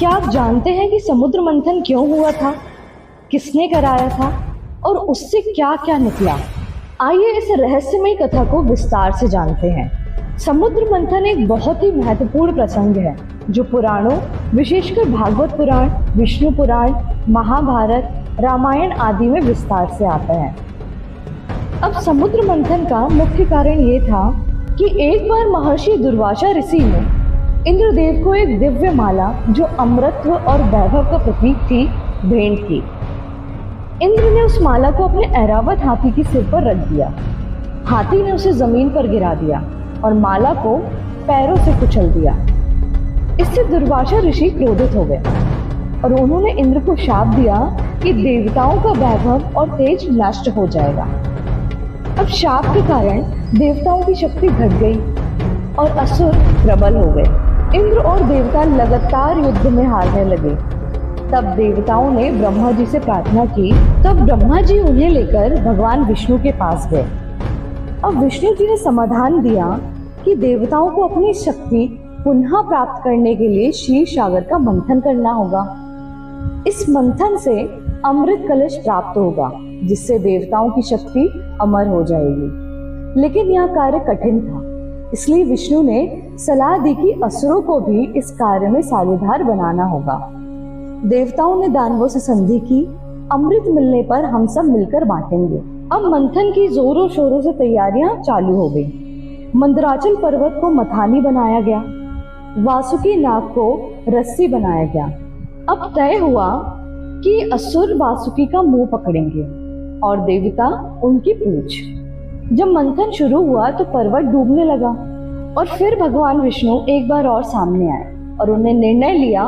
क्या आप जानते हैं कि समुद्र मंथन क्यों हुआ था, किसने कराया था और उससे क्या क्या निकला? आइए इस रहस्यमय कथा को विस्तार से जानते हैं। समुद्र मंथन एक बहुत ही महत्वपूर्ण प्रसंग है जो पुराणों, विशेषकर भागवत पुराण, विष्णु पुराण, महाभारत, रामायण आदि में विस्तार से आता है। अब समुद्र मंथन का मुख्य कारण ये था कि एक बार महर्षि दुर्वासा ऋषि ने इंद्रदेव को एक दिव्य माला जो अमरत्व और वैभव का प्रतीक थी भेंट की। इंद्र ने उस माला को अपने ऐरावत हाथी के सिर पर रख दिया। हाथी ने उसे जमीन पर गिरा दिया और माला को पैरों से कुचल दिया। इससे दुर्वासा ऋषि क्रोधित हो गए और उन्होंने इंद्र को शाप दिया कि देवताओं का वैभव और तेज नष्ट हो जाएगा। अब शाप के कारण देवताओं की शक्ति घट गई और असुर प्रबल हो गए। इंद्र और देवता लगातार युद्ध में हारने लगे। तब देवताओं ने ब्रह्मा जी से प्रार्थना की। तब ब्रह्मा जी उन्हें लेकर भगवान विष्णु के पास गए। अब विष्णु जी ने समाधान दिया कि देवताओं को अपनी शक्ति पुनः प्राप्त करने के लिए क्षीर सागर का मंथन करना होगा। इस मंथन से अमृत कलश प्राप्त होगा जिससे देवताओं की शक्ति अमर हो जाएगी। लेकिन यह कार्य कठिन था, इसलिए विष्णु ने सलाह दी कि असुरों को भी इस कार्य में साझेदार बनाना होगा। देवताओं ने दानवों से संधि की, अमृत मिलने पर हम सब मिलकर बांटेंगे। अब मंथन की जोरों शोरों से तैयारियां चालू हो गई। मंदराचल पर्वत को मथानी बनाया गया, वासुकी नाग को रस्सी बनाया गया। अब तय हुआ कि असुर वासुकी का मुंह पकड़ेंगे और देवता उनकी पूंछ। जब मंथन शुरू हुआ तो पर्वत डूबने लगा और फिर भगवान विष्णु एक बार और सामने आए और उन्हें निर्णय लिया